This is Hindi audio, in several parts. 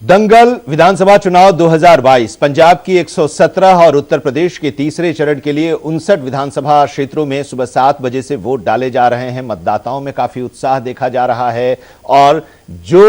दंगल विधानसभा चुनाव 2022 पंजाब की 117 और उत्तर प्रदेश के तीसरे चरण के लिए 59 विधानसभा क्षेत्रों में सुबह 7 बजे से वोट डाले जा रहे हैं। मतदाताओं में काफी उत्साह देखा जा रहा है और जो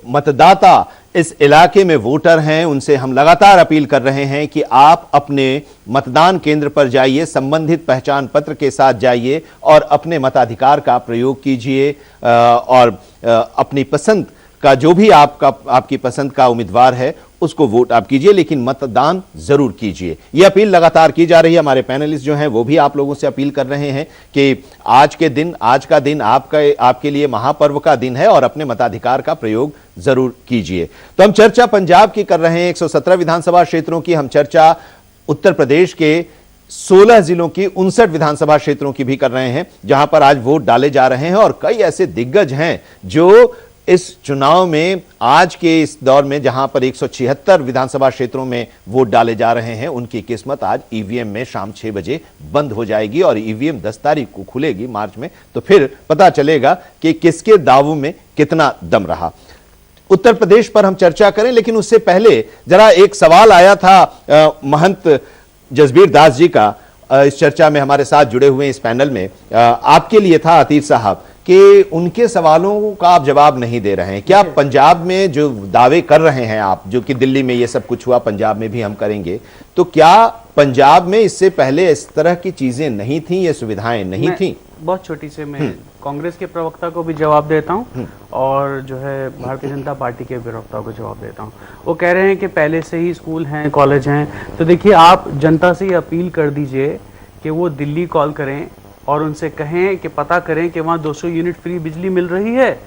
मतदाता इस इलाके में वोटर हैं उनसे हम लगातार अपील कर रहे हैं कि आप अपने मतदान केंद्र पर जाइए, संबंधित पहचान पत्र के साथ जाइए और अपने मताधिकार का प्रयोग कीजिए और अपनी पसंद का जो भी आपकी पसंद का उम्मीदवार है उसको वोट आप कीजिए, लेकिन मतदान जरूर कीजिए। यह अपील लगातार की जा रही है। हमारे पैनलिस्ट जो हैं वो भी आप लोगों से अपील कर रहे हैं कि आज का दिन आपके लिए महापर्व का दिन है और अपने मताधिकार का प्रयोग जरूर कीजिए। तो हम चर्चा पंजाब की कर रहे हैं, 117 विधानसभा क्षेत्रों की। हम चर्चा उत्तर प्रदेश के 16 जिलों की 59 विधानसभा क्षेत्रों की भी कर रहे हैं, जहां पर आज वोट डाले जा रहे हैं और कई ऐसे दिग्गज हैं जो इस चुनाव में आज के इस दौर में जहां पर 176 विधानसभा क्षेत्रों में वोट डाले जा रहे हैं, उनकी किस्मत आज ईवीएम में शाम 6 बजे बंद हो जाएगी और ईवीएम 10 तारीख को खुलेगी मार्च में, तो फिर पता चलेगा कि किसके दावों में कितना दम रहा। उत्तर प्रदेश पर हम चर्चा करें, लेकिन उससे पहले जरा एक सवाल आया था महंत जसबीर दास जी का, इस चर्चा में हमारे साथ जुड़े हुए इस पैनल में आपके लिए था अतीत साहब कि उनके सवालों का आप जवाब नहीं दे रहे हैं। क्या पंजाब में जो दावे कर रहे हैं आप, जो कि दिल्ली में ये सब कुछ हुआ, पंजाब में भी हम करेंगे, तो क्या पंजाब में इससे पहले इस तरह की चीजें नहीं थी, ये सुविधाएं नहीं थी? बहुत छोटी से मैं कांग्रेस के प्रवक्ता को भी जवाब देता हूं और जो है भारतीय जनता पार्टी के प्रवक्ता को जवाब देता हूं। वो कह रहे हैं कि पहले से ही स्कूल हैं, कॉलेज हैं। तो देखिए, आप जनता से अपील कर दीजिए कि वो दिल्ली कॉल करें और उनसे कहें कि पता करें कि वहाँ 200 यूनिट फ्री बिजली मिल रही है,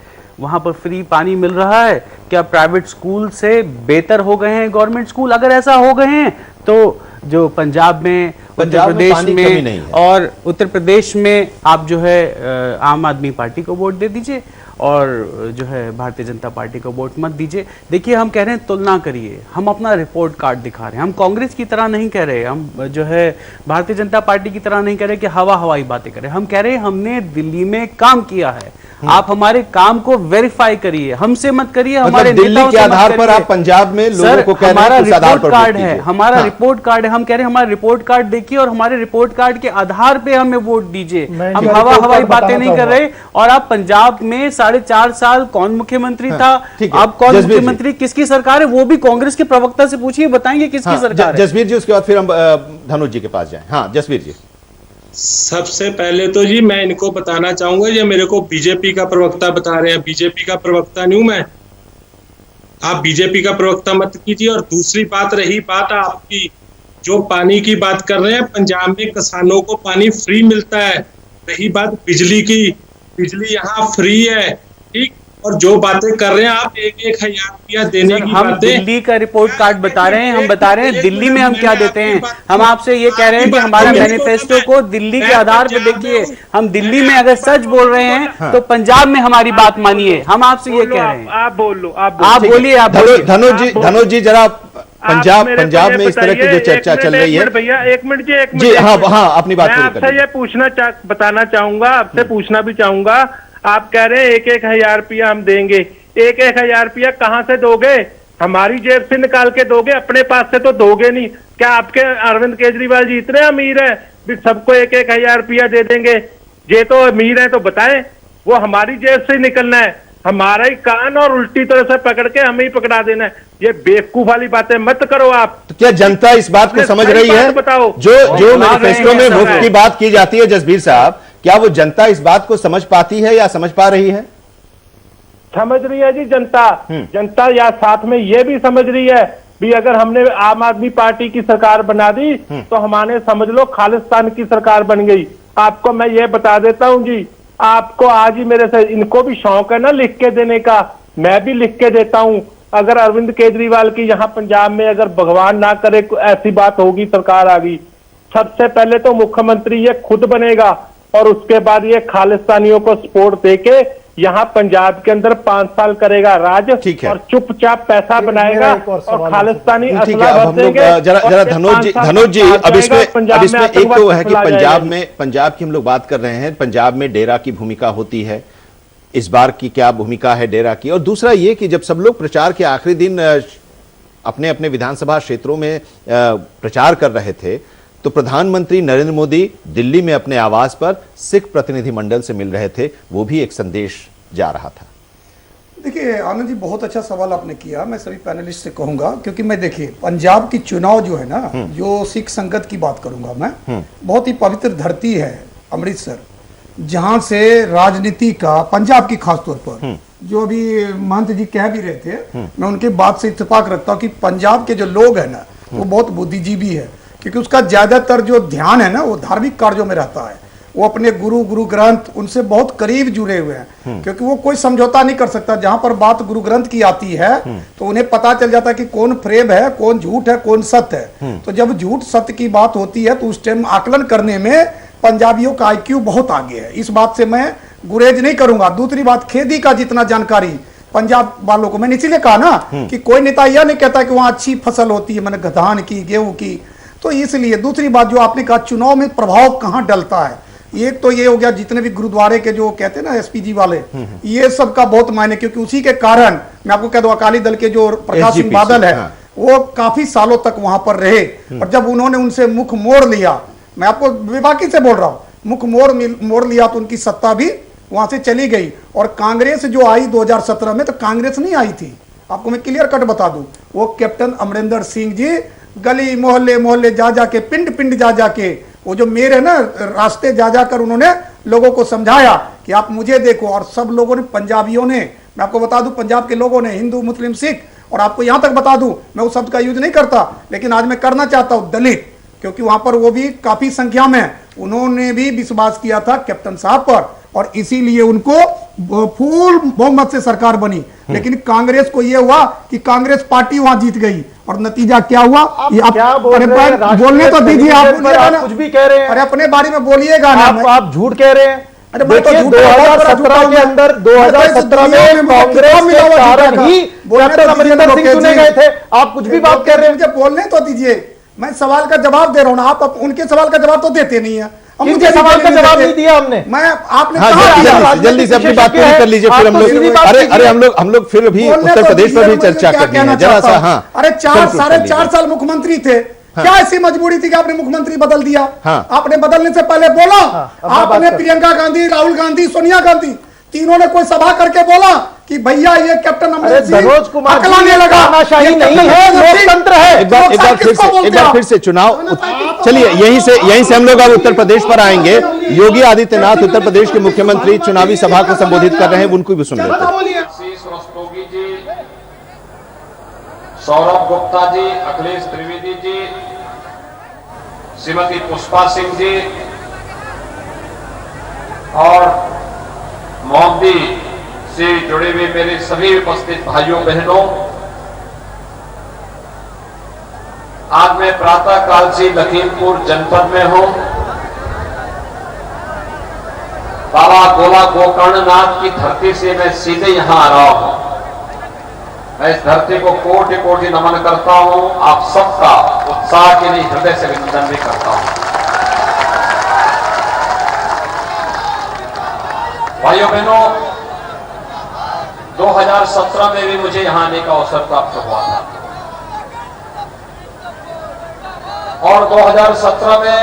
वहाँ पर फ्री पानी मिल रहा है, क्या प्राइवेट स्कूल से बेहतर हो गए हैं गवर्नमेंट स्कूल? अगर ऐसा हो गए हैं तो जो पंजाब में उत्तर प्रदेश में और उत्तर प्रदेश में आप जो है आम आदमी पार्टी को वोट दे दीजिए और जो है भारतीय जनता पार्टी को वोट मत दीजिए। देखिए, हम कह रहे हैं तुलना करिए, हम अपना रिपोर्ट कार्ड दिखा रहे हैं। हम कांग्रेस की तरह नहीं कह रहे, हम जो है भारतीय जनता पार्टी की तरह नहीं कह रहे कि हवाई बातें करें। हम कह रहे हैं हमने दिल्ली में काम किया है, आप हमारे काम को वेरीफाई करिए, हमसे मत करिए हमारे दिल्ली के आधार पर आप पंजाब में लोगों को कह रहे हैं हमारा रिपोर्ट कार्ड है, हमारा रिपोर्ट कार्ड है। हम कह रहे हैं हमारा रिपोर्ट कार्ड देखिए और हमारे रिपोर्ट कार्ड के आधार पे हमें वोट दीजिए। हम हवाई बातें नहीं कर रहे। और आप पंजाब में 4.5 साल कौन मुख्यमंत्री था, आप कौन मुख्यमंत्री, किसकी सरकार है, वो भी कांग्रेस के प्रवक्ता से पूछिए, बताएंगे किसकी सरकार है। जसबीर जी, उसके बाद फिर हम धनुष जी के पास जाएं। हाँ जसबीर जी। सबसे पहले तो जी मैं इनको बताना चाहूंगा, ये मेरे को बीजेपी का प्रवक्ता बता रहे हैं। बीजेपी का प्रवक्ता नहीं हूं मैं, आप बीजेपी का प्रवक्ता मत कीजिए। और दूसरी बात, रही बात आपकी जो पानी की बात कर रहे हैं, पंजाब में किसानों को पानी फ्री मिलता है। रही बात बिजली की, बिजली यहाँ फ्री है, ठीक। और जो बातें कर रहे हैं आप 1-1 हजार रुपया देने की हम बातें, दिल्ली का रिपोर्ट कार्ड बता रहे हैं, हम बता रहे हैं दिल्ली में हम क्या देते हैं। हम आपसे ये कह रहे हैं कि हमारा मैनिफेस्टो को दिल्ली के आधार पर देखिए। हम दिल्ली में अगर सच बोल रहे हैं तो पंजाब में हमारी बात मानिए। हम आपसे ये कह रहे हैं। आप बोलिए, आप बोलिए। धनुष जी जरा पंजाब में इस तरह की जो चर्चा चल रही है, भैया एक मिनट जी। हाँ अपनी बात पूरी करिए। आपसे ये बताना चाहूंगा, आपसे पूछना भी चाहूंगा। आप कह रहे हैं 1-1 हजार रुपया हम देंगे। 1-1 हजार रुपया कहाँ से दोगे? हमारी जेब से निकाल के दोगे? अपने पास से तो दोगे नहीं। क्या आपके अरविंद केजरीवाल जी इतने अमीर है भी सबको 1-1 हजार रुपया दे देंगे? ये तो अमीर है तो बताएं, वो हमारी जेब से निकलना है, हमारा ही कान और उल्टी तरह से पकड़ के हमें ही पकड़ा देना है। ये बेवकूफ वाली बातें मत करो आप। तो क्या जनता इस बात को समझ रही है? बताओ, जो मैनिफेस्टो में मुफ्त की बात की जाती है जसबीर साहब, क्या वो जनता इस बात को समझ पाती है या समझ पा रही है? समझ रही है जी जनता। जनता या साथ में ये भी समझ रही है भी अगर हमने आम आदमी पार्टी की सरकार बना दी तो हमारे समझ लो खालिस्तान की सरकार बन गई। आपको मैं ये बता देता हूँ जी, आपको आज ही मेरे से, इनको भी शौक है ना लिख के देने का, मैं भी लिख के देता हूँ। अगर अरविंद केजरीवाल की यहाँ पंजाब में अगर भगवान ना करे ऐसी बात होगी, सरकार आ गई, सबसे पहले तो मुख्यमंत्री ये खुद बनेगा और उसके बाद ये खालिस्तानियों को सपोर्ट देके यहाँ पंजाब के अंदर 5 साल करेगा राज और चुपचाप पैसा बनाएगा और खालिस्तानी असला भर देंगे। जरा धनुष जी, अब इसमें एक तो है कि पंजाब की हम लोग बात कर रहे हैं, पंजाब में डेरा की भूमिका होती है, इस बार की क्या भूमिका है डेरा की? और दूसरा ये कि जब सब लोग प्रचार के आखिरी दिन अपने अपने विधानसभा क्षेत्रों में प्रचार कर रहे थे, तो प्रधानमंत्री नरेंद्र मोदी दिल्ली में अपने आवास पर सिख प्रतिनिधिमंडल से मिल रहे थे, वो भी एक संदेश जा रहा था। देखिए आनंद जी, बहुत अच्छा सवाल आपने किया। मैं सभी पैनलिस्ट से कहूंगा, क्योंकि मैं देखिए पंजाब की चुनाव जो है ना, जो सिख संगत की बात करूंगा मैं, बहुत ही पवित्र धरती है अमृतसर, जहां से राजनीति का पंजाब की खास तौर पर, जो अभी महंत जी कह भी रहे थे, मैं उनके बात से इत्तेफाक रखता हूं कि पंजाब के जो लोग हैं ना, वो बहुत बुद्धिजीवी है, क्योंकि उसका ज्यादातर जो ध्यान है ना, वो धार्मिक कार्यों में रहता है। वो अपने गुरु ग्रंथ उनसे बहुत करीब जुड़े हुए हैं, क्योंकि वो कोई समझौता नहीं कर सकता। जहां पर बात गुरु ग्रंथ की आती है तो उन्हें पता चल जाता है कि कौन फ्रेब है, कौन झूठ है, कौन सत्य है। तो जब झूठ सत्य की बात होती है तो उस टाइम आकलन करने में पंजाबियों का IQ बहुत आगे है। इस बात से मैं गुरेज नहीं करूंगा। दूसरी बात, खेती का जितना जानकारी पंजाब वालों को, मैंने इसीलिए कहा ना कि कोई नेता यह नहीं कहता कि वहां अच्छी फसल होती है, मैंने धान की, गेहूं की, तो इसलिए। दूसरी बात जो आपने कहा, चुनाव में प्रभाव कहां डलता है, एक तो ये हो गया जितने भी गुरुद्वारे के जो कहते हैं ना SPG वाले, ये सब का बहुत मायने, क्योंकि उसी के कारण मैं आपको कह दूं, अकाली दल के जो प्रकाश सिंह बादल है, वो काफी सालों तक वहां पर रहे, और जब उन्होंने उनसे मुख मोड़ लिया, मैं आपको विवाकी से बोल रहा हूं, मुख मोड़ लिया, तो उनकी सत्ता भी वहां से चली गई। और कांग्रेस जो आई 2017 में, तो कांग्रेस नहीं आई थी, आपको मैं क्लियर कट बता दूं, वो कैप्टन अमरिंदर सिंह जी गली मोहल्ले जा जाके, पिंड जा जाके, वो जो मेयर है ना, रास्ते जा जाकर उन्होंने लोगों को समझाया कि आप मुझे देखो। और सब लोगों ने, पंजाबियों ने, मैं आपको बता दूं, पंजाब के लोगों ने, हिंदू मुस्लिम सिख, और आपको यहां तक बता दूं, मैं उस शब्द का यूज नहीं करता, लेकिन आज मैं करना चाहता हूं, दलित, क्योंकि वहां पर वो भी काफी संख्या में, उन्होंने भी विश्वास किया था कैप्टन साहब पर, और इसीलिए उनको फुल बहुमत से सरकार बनी। लेकिन कांग्रेस को यह हुआ कि कांग्रेस पार्टी वहां जीत गई, और नतीजा क्या हुआ? ये आप क्या बोल रहे हैं? बोलने तो दीजिए, आप कुछ भी कह रहे हैं। अरे अपने बारे में बोलिएगा ना, आप झूठ कह रहे हैं। अरे मैं तो देखिए, 2017 के अंदर 2017 में कांग्रेस के कारण ही कैप्टन अमरिंदर सिंह चुने गए थे। आप कुछ भी बात कर रहे हैं। मुझे बोलने तो दीजिए, मैं सवाल का जवाब दे रहा हूं ना, आप उनके सवाल का जवाब तो देते नहीं है। मुझे सवाल का जवाब नहीं दिया हमने। मैं आपने जल्दी से अपनी बात पूरी कर लीजिए, फिर हम लोग, अरे हम लोग फिर भी उत्तर प्रदेश पर भी चर्चा करनी है जरा सा। हाँ, अरे 4 साल मुख्यमंत्री थे, क्या ऐसी मजबूरी थी कि आपने मुख्यमंत्री बदल दिया? आपने बदलने से पहले बोला, आपने प्रियंका गांधी, राहुल गांधी, सोनिया गांधी, तीनों ने कोई सभा करके बोला कि भैया ये कैप्टन अमरिंदर सिंह मनोज कुमार अकलाने लगा, तानाशाही नहीं है, लोकतंत्र है। एक बार फिर से चुनाव, चलिए यहीं से हम लोग अब उत्तर प्रदेश पर आएंगे। योगी आदित्यनाथ उत्तर प्रदेश के मुख्यमंत्री चुनावी सभा को संबोधित कर रहे हैं, उनको भी सुन लेते हैं। सौरभ गुप्ता जी, अखिलेश त्रिवेदी जी, श्रीमती पुष्पा सिंह जी और मोदी से जुड़े हुए मेरे सभी उपस्थित भाइयों बहनों, आज मैं प्रातः काल से लखीमपुर जनपद में हूं। बाबा गोला गोकर्णनाथ की धरती से मैं सीधे यहां आ रहा हूं। मैं इस धरती को कोटि कोटि नमन करता हूं। आप सबका उत्साह के लिए हृदय से अभिनंदन भी करता हूं। भाइयों बहनों, 2017 में भी मुझे यहां आने का अवसर प्राप्त हुआ था, और 2017 में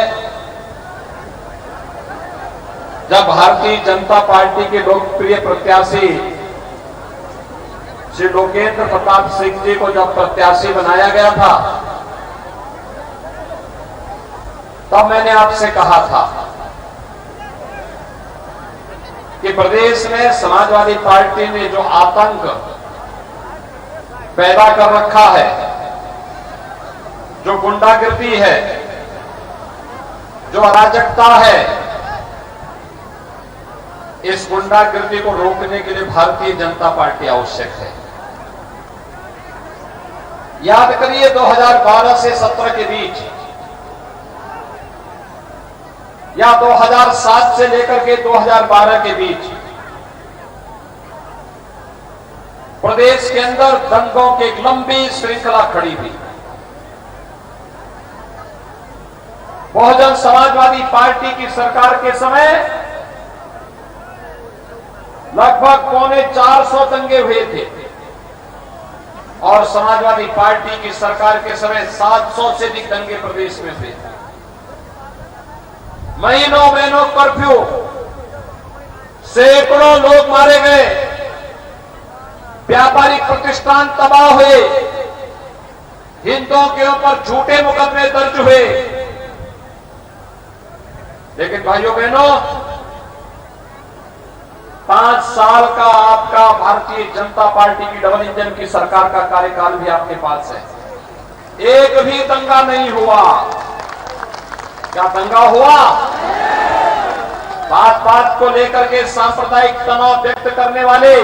जब भारतीय जनता पार्टी के लोकप्रिय प्रत्याशी श्री लोकेंद्र प्रताप सिंह जी को जब प्रत्याशी बनाया गया था, तब मैंने आपसे कहा था कि प्रदेश में समाजवादी पार्टी ने जो आतंक पैदा कर रखा है, जो गुंडागिर्दी है, जो अराजकता है, इस गुंडागिर्दी को रोकने के लिए भारतीय जनता पार्टी आवश्यक है। याद करिए 2012 से 17 के बीच, या 2007 से लेकर के 2012 के बीच प्रदेश के अंदर दंगों की एक लंबी श्रृंखला खड़ी थी। बहुजन समाजवादी पार्टी की सरकार के समय लगभग 450 दंगे हुए थे और समाजवादी पार्टी की सरकार के समय 700 से अधिक दंगे प्रदेश में हुए। महीनों महीनों कर्फ्यू, सैकड़ों लोग मारे गए, व्यापारिक प्रतिष्ठान तबाह हुए, हिंदुओं के ऊपर झूठे मुकदमे दर्ज हुए। लेकिन भाइयों बहनों, 5 साल का आपका भारतीय जनता पार्टी की डबल इंजन की सरकार का कार्यकाल भी आपके पास है। एक भी दंगा नहीं हुआ। क्या दंगा हुआ? बात बात को लेकर के सांप्रदायिक तनाव व्यक्त करने वाले,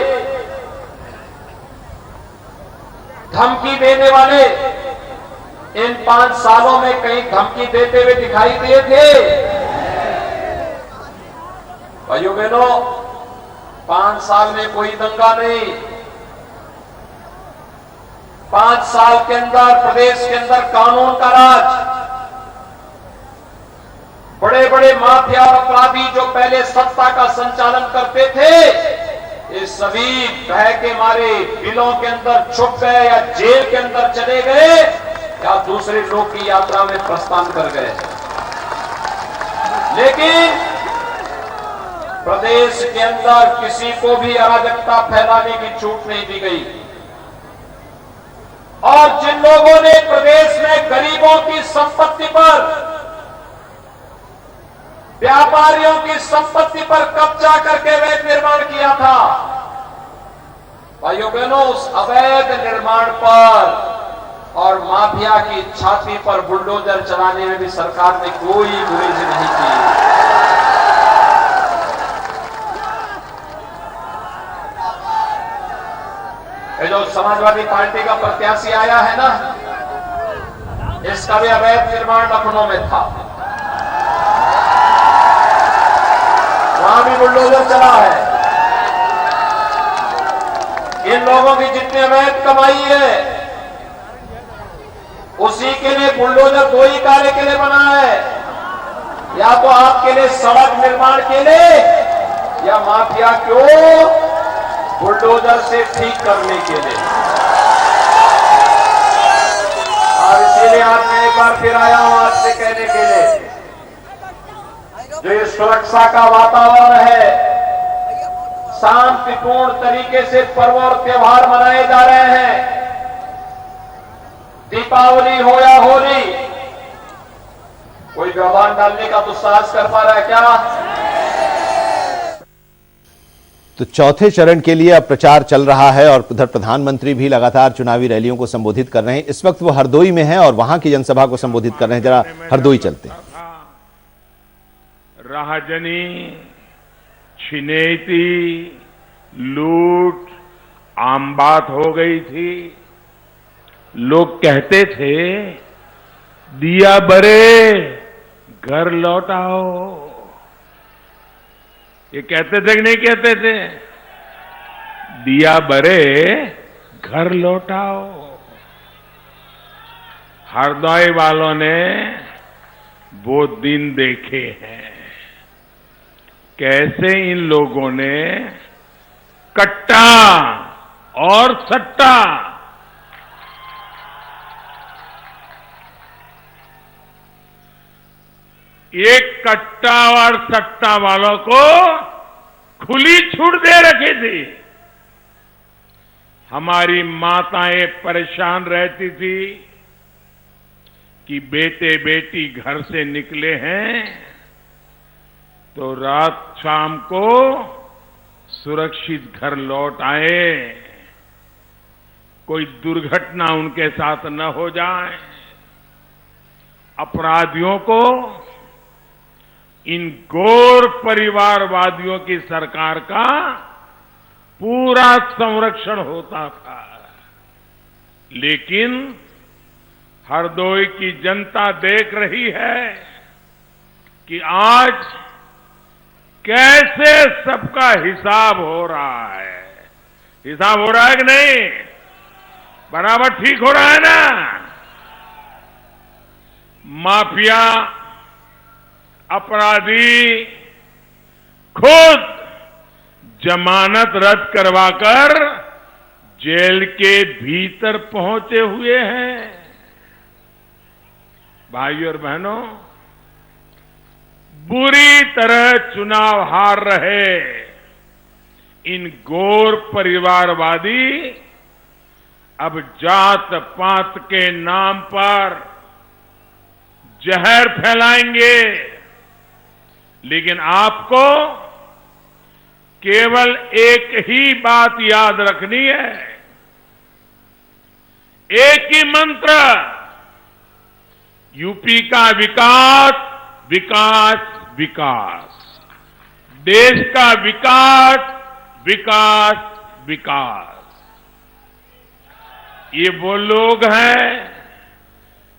धमकी देने वाले इन 5 सालों में कहीं धमकी देते हुए दिखाई दिए थे? भाइयों बहनों, 5 साल में कोई दंगा नहीं। 5 साल के अंदर प्रदेश के अंदर कानून का राज, बड़े बड़े माफिया और अपराधी जो पहले सत्ता का संचालन करते थे, ये सभी भय के मारे बिलों के अंदर छुप गए या जेल के अंदर चले गए या दूसरे लोग की यात्रा में प्रस्थान कर गए। लेकिन प्रदेश के अंदर किसी को भी अराजकता फैलाने की छूट नहीं दी गई। और जिन लोगों ने प्रदेश में गरीबों की संपत्ति पर, व्यापारियों की संपत्ति पर कब्जा करके अवैध निर्माण किया था, भाइयों बहनों, उस अवैध निर्माण पर और माफिया की छाती पर बुलडोजर चलाने में भी सरकार ने कोई गुरेज नहीं की। ये जो समाजवादी पार्टी का प्रत्याशी आया है ना, इसका भी अवैध निर्माण लखनऊ में था, वहां भी बुलडोजर चला है। इन लोगों की जितनी अवैध कमाई है, उसी के लिए बुलडोजर 2 ही कार्य के लिए बना है, या तो आपके लिए सड़क निर्माण के लिए या माफिया को बुलडोजर से ठीक करने के लिए। और इसीलिए आज मैं एक बार फिर आया हूं आपसे कहने के लिए, जो ये सुरक्षा का वातावरण है, शांतिपूर्ण तरीके से पर्व और त्योहार मनाए जा रहे हैं, दीपावली हो या होली, कोई व्यवधान डालने का दुस्साहस कर पा रहा है क्या? तो चौथे चरण के लिए अब प्रचार चल रहा है और उधर प्रधानमंत्री भी लगातार चुनावी रैलियों को संबोधित कर रहे हैं। इस वक्त वो हरदोई में हैं और वहां की जनसभा को संबोधित कर रहे हैं। जरा हरदोई चलते हैं। राजनी, छिनेती, लूट आम बात हो गई थी। लोग कहते थे, दिया बरे घर लौटाओ। ये कहते थे कि नहीं कहते थे? दिया बरे घर लौटाओ। हरदोई वालों ने वो दिन देखे हैं, कैसे इन लोगों ने कट्टा और सट्टा, एक कट्टा और सट्टा वालों को खुली छूट दे रखी थी। हमारी माताएं परेशान रहती थी कि बेटे बेटी घर से निकले हैं तो रात शाम को सुरक्षित घर लौट आए, कोई दुर्घटना उनके साथ न हो जाए। अपराधियों को इन घोर परिवारवादियों की सरकार का पूरा संरक्षण होता था। लेकिन हरदोई की जनता देख रही है कि आज कैसे सबका हिसाब हो रहा है। हिसाब हो रहा है कि नहीं? बराबर ठीक हो रहा है ना? माफिया, अपराधी खुद जमानत रद्द करवाकर जेल के भीतर पहुंचे हुए हैं। भाइयों और बहनों, बुरी तरह चुनाव हार रहे इन गौर परिवारवादी अब जात पात के नाम पर जहर फैलाएंगे, लेकिन आपको केवल एक ही बात याद रखनी है, एक ही मंत्र, यूपी का विकास, विकास, विकास, देश का विकास, विकास, विकास। ये वो लोग हैं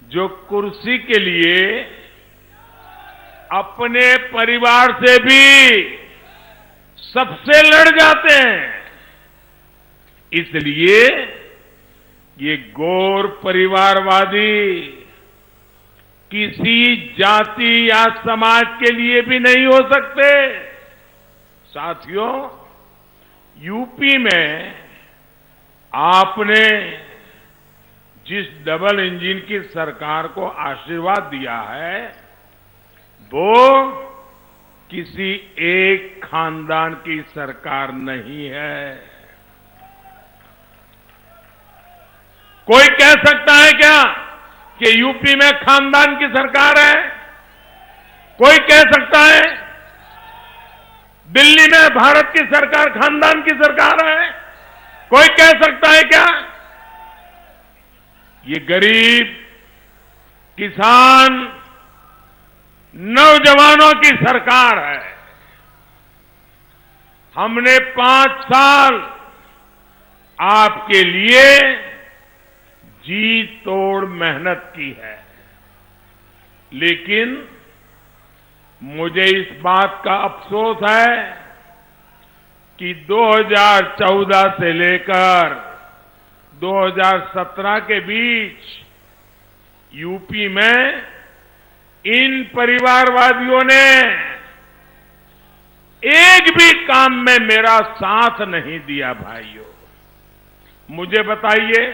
जो कुर्सी के लिए अपने परिवार से भी सबसे लड़ जाते हैं। इसलिए ये गौर परिवारवादी किसी जाति या समाज के लिए भी नहीं हो सकते। साथियों, यूपी में आपने जिस डबल इंजन की सरकार को आशीर्वाद दिया है, वो किसी एक खानदान की सरकार नहीं है। कोई कह सकता है क्या कि यूपी में खानदान की सरकार है? कोई कह सकता है दिल्ली में भारत की सरकार खानदान की सरकार है? कोई कह सकता है क्या? ये गरीब, किसान, नौजवानों की सरकार है। हमने 5 साल आपके लिए जी तोड़ मेहनत की है, लेकिन मुझे इस बात का अफसोस है कि 2014 से लेकर 2017 के बीच यूपी में इन परिवारवादियों ने एक भी काम में मेरा साथ नहीं दिया। भाइयों, मुझे बताइए,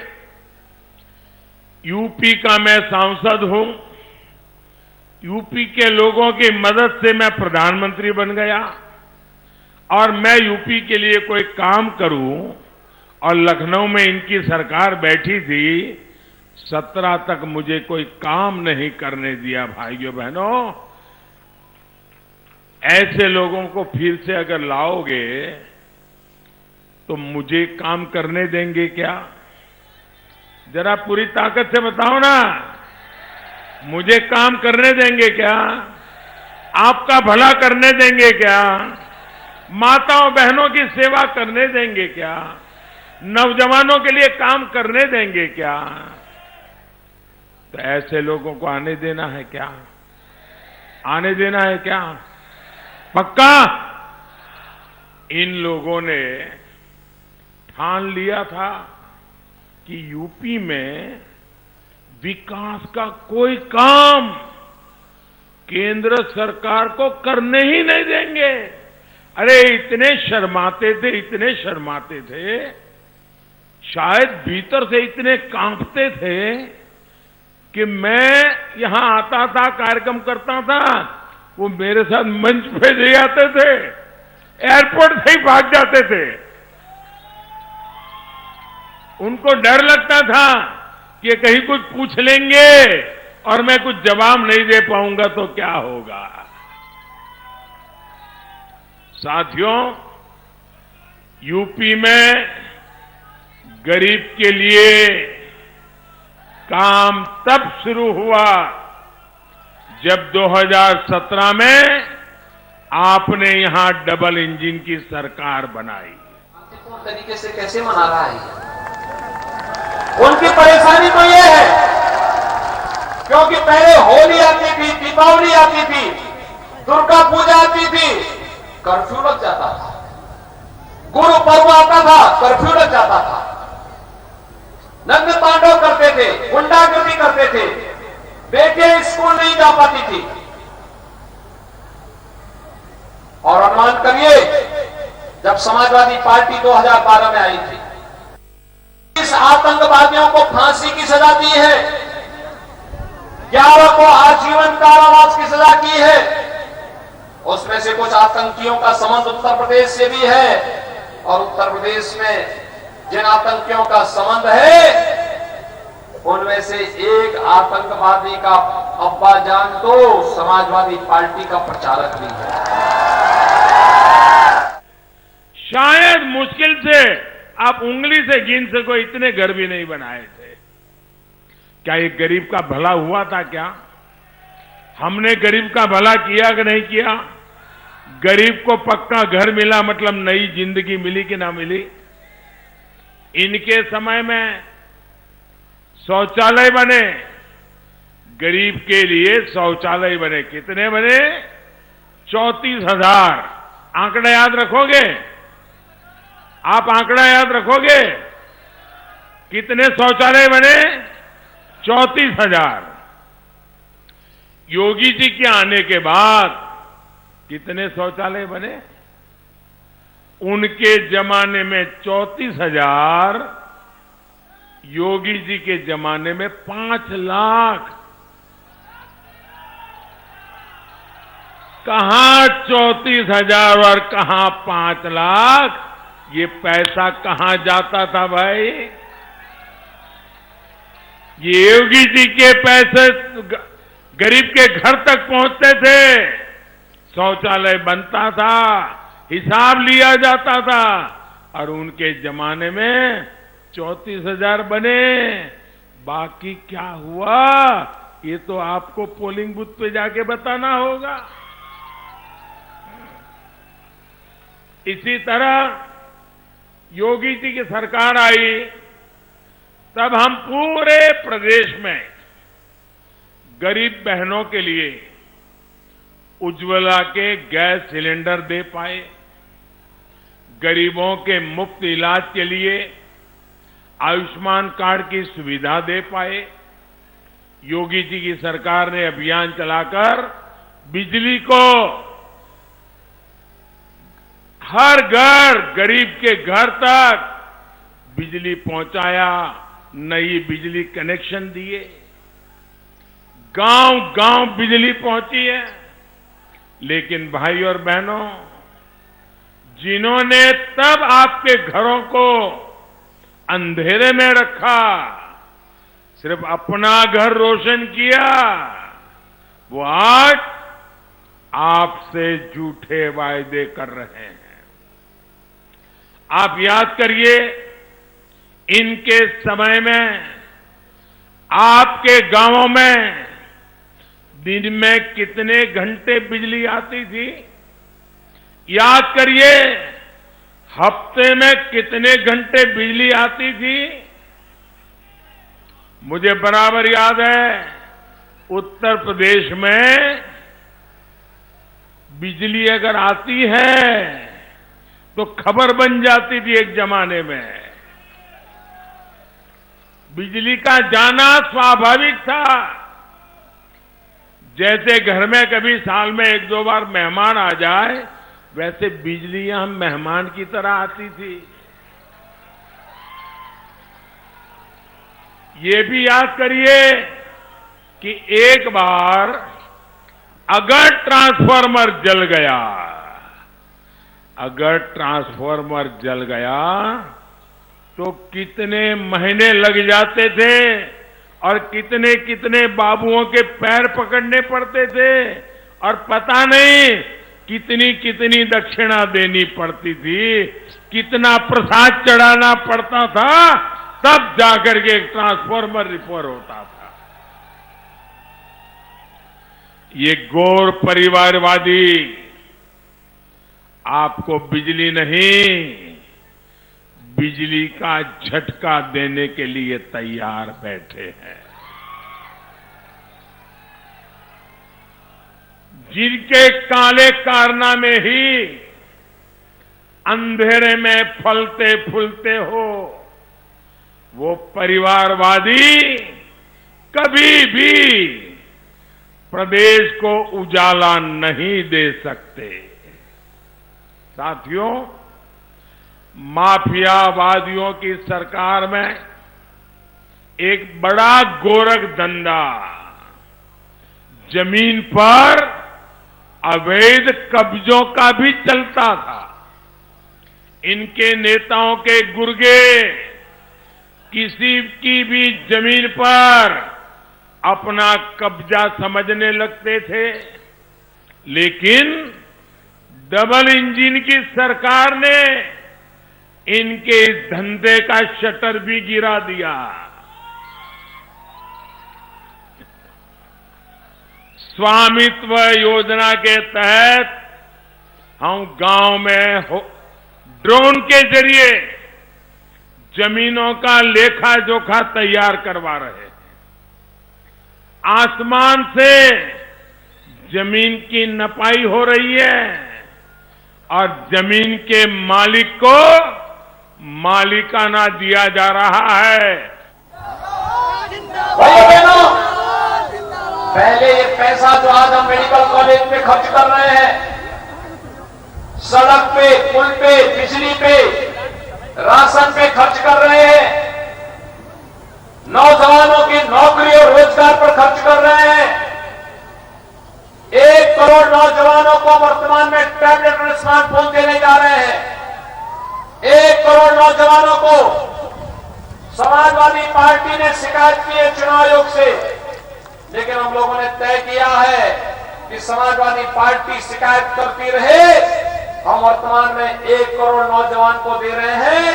यूपी का मैं सांसद हूं, यूपी के लोगों की मदद से मैं प्रधानमंत्री बन गया, और मैं यूपी के लिए कोई काम करूं, और लखनऊ में इनकी सरकार बैठी थी, 17 तक मुझे कोई काम नहीं करने दिया। भाइयों बहनों, ऐसे लोगों को फिर से अगर लाओगे तो मुझे काम करने देंगे क्या? जरा पूरी ताकत से बताओ ना, मुझे काम करने देंगे क्या? आपका भला करने देंगे क्या? माताओं बहनों की सेवा करने देंगे क्या? नौजवानों के लिए काम करने देंगे क्या? तो ऐसे लोगों को आने देना है क्या? आने देना है क्या? पक्का? इन लोगों ने ठान लिया था कि यूपी में विकास का कोई काम केंद्र सरकार को करने ही नहीं देंगे। अरे इतने शर्माते थे, इतने शर्माते थे, शायद भीतर से इतने कांपते थे कि मैं यहां आता था, कार्यक्रम करता था, वो मेरे साथ मंच पे ले आते थे, एयरपोर्ट से ही भाग जाते थे। उनको डर लगता था कि कहीं कुछ पूछ लेंगे और मैं कुछ जवाब नहीं दे पाऊंगा तो क्या होगा। साथियों, यूपी में गरीब के लिए काम तब शुरू हुआ जब 2017 में आपने यहां डबल इंजन की सरकार बनाई। शांतिपूर्ण तरीके से कैसे मना रहा है? उनकी परेशानी तो ये है क्योंकि पहले होली आती थी, दीपावली आती थी, दुर्गा पूजा आती थी, कर्फ्यू लग जाता था, गुरु पर्व आता था, कर्फ्यू लग जाता था, नग्न तांडव करते थे, गुंडागर्दी करते थे, बेटियां स्कूल नहीं जा पाती थी। और अनुमान करिए जब समाजवादी पार्टी 2012 में आई थी, इस आतंकवादियों को फांसी की सजा दी है, 11 को आजीवन कारावास की सजा की है। उसमें से कुछ आतंकियों का संबंध उत्तर प्रदेश से भी है, और उत्तर प्रदेश में जिन आतंकियों का संबंध है उनमें से एक आतंकवादी का अब्बाजान तो समाजवादी पार्टी का प्रचारक भी है। शायद मुश्किल से आप उंगली से गिन सको, इतने घर भी नहीं बनाए थे। क्या एक गरीब का भला हुआ था? क्या हमने गरीब का भला किया कि नहीं किया? गरीब को पक्का घर मिला मतलब नई जिंदगी मिली कि ना मिली? इनके समय में शौचालय बने, गरीब के लिए शौचालय बने। कितने बने? 34,000। आंकड़ा याद रखोगे? आप आंकड़ा याद रखोगे? कितने शौचालय बने? 34,000। योगी जी के आने के बाद कितने शौचालय बने? उनके जमाने में 34,000, योगी जी के जमाने में 5 लाख। कहां 34,000 और कहां 5 लाख? ये पैसा कहां जाता था भाई? ये योगी जी के पैसे गरीब के घर तक पहुंचते थे, शौचालय बनता था, हिसाब लिया जाता था, और उनके जमाने में 34,000 बने। बाकी क्या हुआ ये तो आपको पोलिंग बूथ पे जाके बताना होगा। इसी तरह योगी जी की सरकार आई, तब हम पूरे प्रदेश में गरीब बहनों के लिए उज्ज्वला के गैस सिलेंडर दे पाए, गरीबों के मुफ्त इलाज के लिए आयुष्मान कार्ड की सुविधा दे पाए। योगी जी की सरकार ने अभियान चलाकर बिजली को हर घर, गरीब के घर तक बिजली पहुंचाया, नई बिजली कनेक्शन दिए, गांव गांव बिजली पहुंची है। लेकिन भाई और बहनों, जिन्होंने तब आपके घरों को अंधेरे में रखा, सिर्फ अपना घर रोशन किया, वो आज आपसे झूठे वायदे कर रहे हैं। आप याद करिए, इनके समय में आपके गांवों में दिन में कितने घंटे बिजली आती थी? याद करिए, हफ्ते में कितने घंटे बिजली आती थी? मुझे बराबर याद है, उत्तर प्रदेश में बिजली अगर आती है तो खबर बन जाती थी एक जमाने में। बिजली का जाना स्वाभाविक था। जैसे घर में कभी साल में 1-2 बार मेहमान आ जाए, वैसे बिजली यहां मेहमान की तरह आती थी। ये भी याद करिए कि एक बार अगर ट्रांसफार्मर जल गया, तो कितने महीने लग जाते थे और कितने कितने बाबुओं के पैर पकड़ने पड़ते थे, और पता नहीं कितनी कितनी दक्षिणा देनी पड़ती थी, कितना प्रसाद चढ़ाना पड़ता था, तब जाकर के एक ट्रांसफार्मर रिपेयर होता था। ये गौर परिवारवादी आपको बिजली नहीं, बिजली का झटका देने के लिए तैयार बैठे हैं। जिनके काले कारनामे ही अंधेरे में फलते फूलते हो, वो परिवारवादी कभी भी प्रदेश को उजाला नहीं दे सकते। साथियों, माफियावादियों की सरकार में एक बड़ा गोरख धंधा जमीन पर अवैध कब्जों का भी चलता था। इनके नेताओं के गुर्गे किसी की भी जमीन पर अपना कब्जा समझने लगते थे, लेकिन डबल इंजन की सरकार ने इनके इस धंधे का शटर भी गिरा दिया। स्वामित्व योजना के तहत हम गांव में ड्रोन के जरिए जमीनों का लेखा जोखा तैयार करवा रहे हैं। आसमान से जमीन की नपाई हो रही है और जमीन के मालिक को मालिकाना दिया जा रहा है। भाइयों बहनों, पहले ये पैसा जो आज हम मेडिकल कॉलेज पे खर्च कर रहे हैं, सड़क पे, पुल पे, बिजली पे, राशन पे खर्च कर रहे हैं, नौजवानों की नौकरी और रोजगार पर खर्च कर रहे हैं। 1 करोड़ नौजवानों को वर्तमान में टैबलेट और स्मार्टफोन देने जा रहे हैं। 1 करोड़ नौजवानों को समाजवादी पार्टी ने शिकायत की है चुनाव आयोग से, लेकिन हम लोगों ने तय किया है कि समाजवादी पार्टी शिकायत करती रहे, हम वर्तमान में 1 करोड़ नौजवान को दे रहे हैं।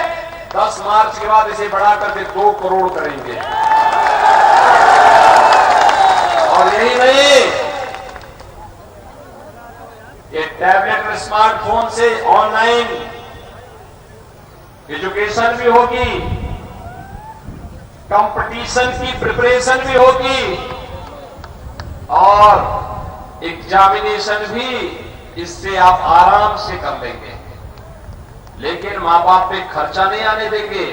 10 मार्च के बाद इसे बढ़ाकर के 2 करोड़ करेंगे। और यही नहीं, ये टैबलेट और स्मार्टफोन से ऑनलाइन एजुकेशन भी होगी, कंपटीशन की प्रिपरेशन भी होगी और एग्जामिनेशन भी इससे आप आराम से कर लेंगे। लेकिन मां बाप पे खर्चा नहीं आने देंगे।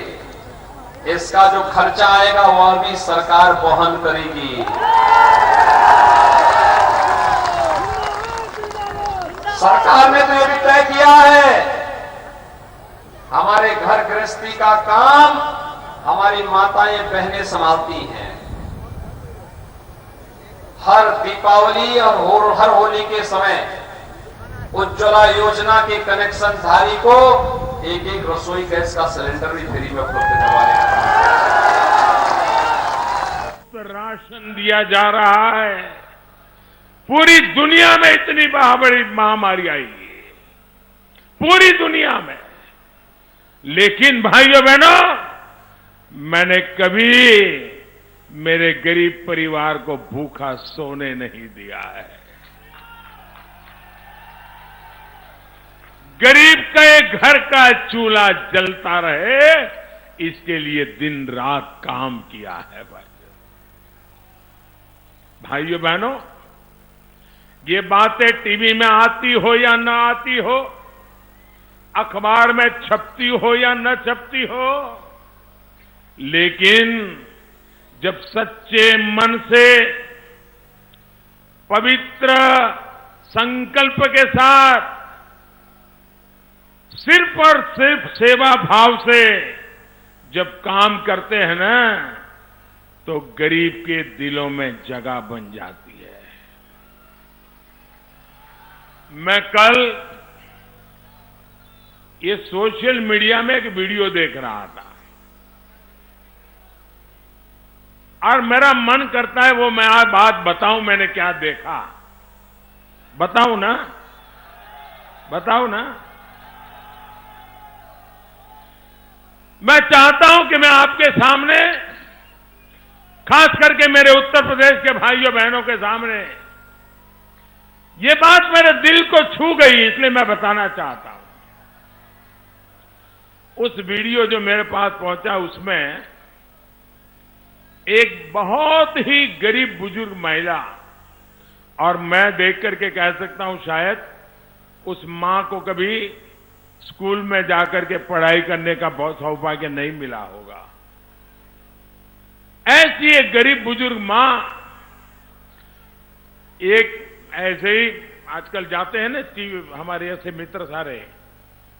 इसका जो खर्चा आएगा वह भी सरकार वहन करेगी। सरकार ने तो यह भी तय किया है, हमारे घर गृहस्थी का काम हमारी माताएं बहनें संभालती हैं। हर दीपावली और हर होली के समय उज्ज्वला योजना के कनेक्शन धारी को एक रसोई गैस का सिलेंडर भी फ्री में उपलब्ध करवाने का राशन दिया जा रहा है। पूरी दुनिया में इतनी बड़ी महामारी आई है, पूरी दुनिया में, लेकिन भाइयों बहनों, मैंने कभी मेरे गरीब परिवार को भूखा सोने नहीं दिया है। गरीब के घर का चूल्हा जलता रहे, इसके लिए दिन रात काम किया है। भाइयों बहनों, ये बातें टीवी में आती हो या ना आती हो, अखबार में छपती हो या न छपती हो, लेकिन जब सच्चे मन से पवित्र संकल्प के साथ सिर्फ और सिर्फ सेवा भाव से जब काम करते हैं ना, तो गरीब के दिलों में जगह बन जाती है। मैं कल ये सोशल मीडिया में एक वीडियो देख रहा था और मेरा मन करता है वो मैं आज बात बताऊं, मैंने क्या देखा। बताऊं ना? बताऊं ना? मैं चाहता हूं कि मैं आपके सामने, खास करके मेरे उत्तर प्रदेश के भाइयों बहनों के सामने, ये बात मेरे दिल को छू गई, इसलिए मैं बताना चाहता हूं। उस वीडियो जो मेरे पास पहुंचा, उसमें एक बहुत ही गरीब बुजुर्ग महिला, और मैं देख करके कह सकता हूं शायद उस मां को कभी स्कूल में जाकर के पढ़ाई करने का बहुत सौभाग्य नहीं मिला होगा। ऐसी एक गरीब बुजुर्ग मां, एक ऐसे ही आजकल जाते हैं ना टीवी, हमारे ऐसे मित्र सारे,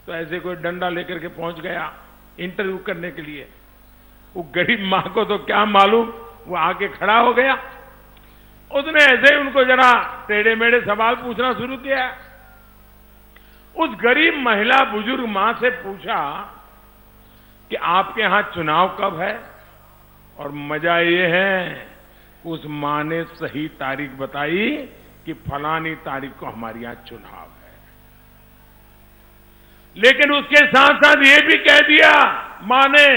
तो ऐसे कोई डंडा लेकर के पहुंच गया इंटरव्यू करने के लिए। वो गरीब मां को तो क्या मालूम, वो आके खड़ा हो गया। उसने ऐसे ही उनको जरा टेढ़े मेढ़े सवाल पूछना शुरू किया। उस गरीब महिला बुजुर्ग मां से पूछा कि आपके यहां चुनाव कब है? और मजा ये है उस मां ने सही तारीख बताई कि फलानी तारीख को हमारे यहां चुनाव है। लेकिन उसके साथ साथ ये भी कह दिया मां ने,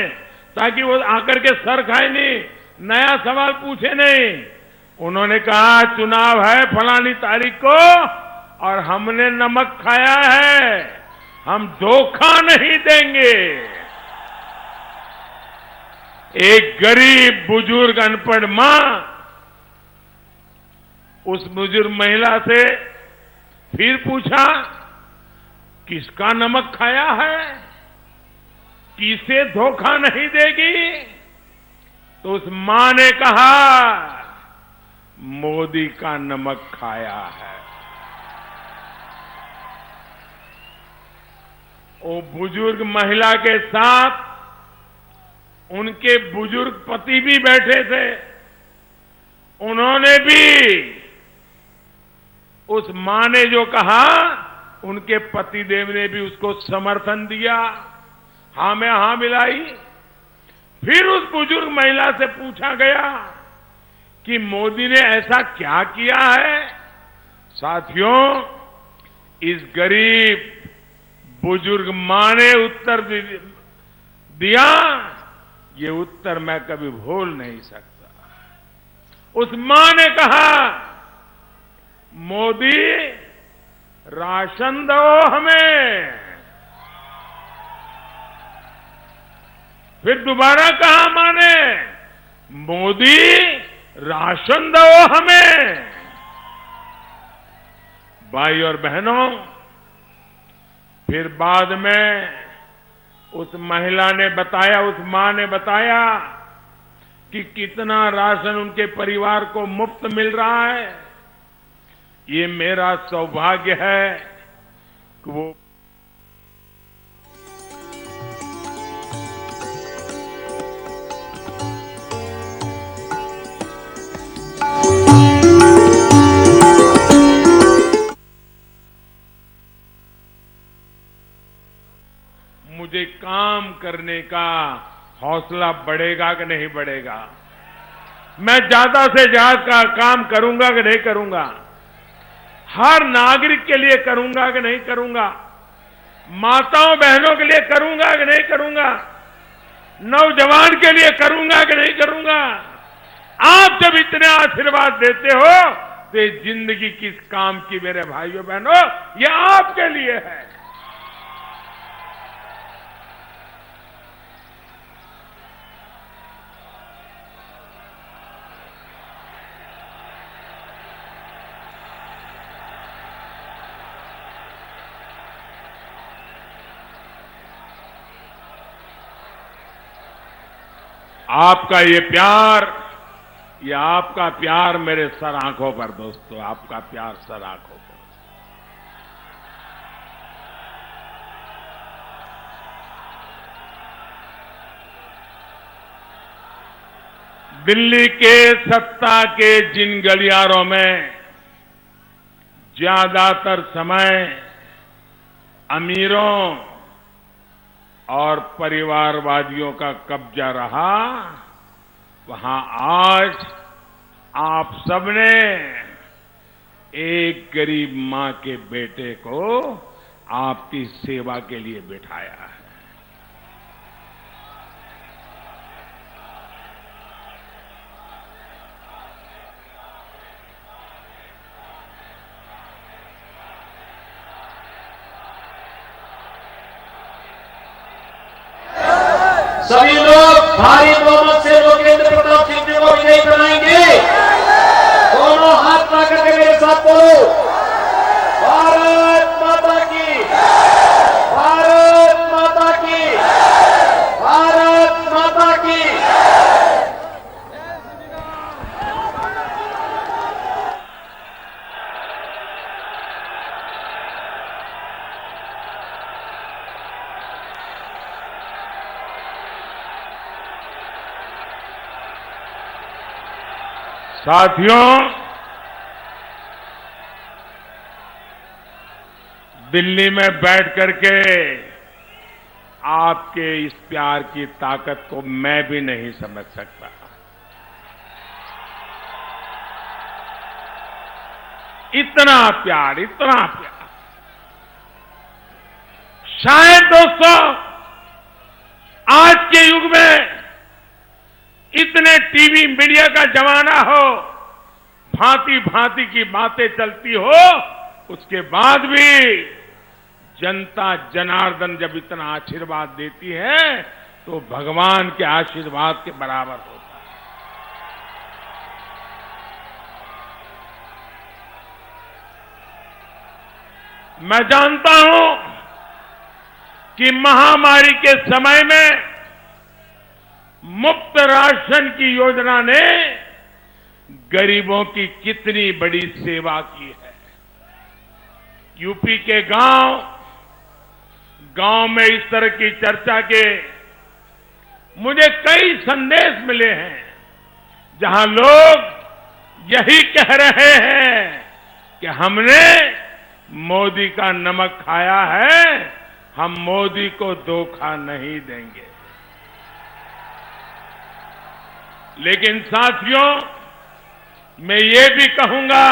ताकि वो आकर के सर खाए नहीं, नया सवाल पूछे नहीं। उन्होंने कहा चुनाव है फलानी तारीख को और हमने नमक खाया है, हम धोखा नहीं देंगे। एक गरीब बुजुर्ग अनपढ़ मां उस बुजुर्ग महिला से फिर पूछा किसका नमक खाया है, किसे धोखा नहीं देगी? तो उस मां ने कहा मोदी का नमक खाया है। वो बुजुर्ग महिला के साथ उनके बुजुर्ग पति भी बैठे थे। उन्होंने भी उस मां ने जो कहा उनके पतिदेव ने भी उसको समर्थन दिया, हां में हां मिलाई। फिर उस बुजुर्ग महिला से पूछा गया कि मोदी ने ऐसा क्या किया है? साथियों, इस गरीब बुजुर्ग मां ने उत्तर दिया, ये उत्तर मैं कभी भूल नहीं सकता। उस मां ने कहा मोदी राशन दो हमें। फिर दोबारा कहा मां ने मोदी राशन दो हमें। भाई और बहनों, फिर बाद में उस महिला ने बताया, उस मां ने बताया कि कितना राशन उनके परिवार को मुफ्त मिल रहा है। ये मेरा सौभाग्य है कि वो मुझे काम करने का हौसला बढ़ेगा कि नहीं बढ़ेगा? मैं ज्यादा से ज्यादा काम करूंगा कि नहीं करूंगा? हर नागरिक के लिए करूंगा कि नहीं करूंगा? माताओं बहनों के लिए करूंगा कि नहीं करूंगा? नौजवान के लिए करूंगा कि नहीं करूंगा? आप जब इतने आशीर्वाद देते हो तो ये जिंदगी किस काम की मेरे भाइयों बहनों, ये आपके लिए है। आपका ये आपका प्यार मेरे सर आंखों पर दोस्तों, आपका प्यार सर आंखों पर। दिल्ली के सत्ता के जिन गलियारों में ज्यादातर समय अमीरों और परिवारवादियों का कब्जा रहा, वहां आज आप सबने एक गरीब मां के बेटे को आपकी सेवा के लिए बिठाया है। सभी लोग भारी बहुमत से लोकेंद्र प्रताप सिंह जी को विजयी बनाएंगे। दोनों हाथ ला करके मेरे साथ बोलो, भारत माता की, भारत माता की, भारत माता की। साथियों, दिल्ली में बैठ करके आपके इस प्यार की ताकत को मैं भी नहीं समझ सकता। इतना प्यार, इतना प्यार। शायद दोस्तों आज के युग में इतने टीवी मीडिया का जमाना हो, भांति भांति की बातें चलती हो, उसके बाद भी जनता जनार्दन जब इतना आशीर्वाद देती है तो भगवान के आशीर्वाद के बराबर होता है। मैं जानता हूं कि महामारी के समय में मुफ्त राशन की योजना ने गरीबों की कितनी बड़ी सेवा की है। यूपी के गांव में इस तरह की चर्चा के मुझे कई संदेश मिले हैं, जहां लोग यही कह रहे हैं कि हमने मोदी का नमक खाया है, हम मोदी को धोखा नहीं देंगे। लेकिन साथियों, मैं ये भी कहूंगा,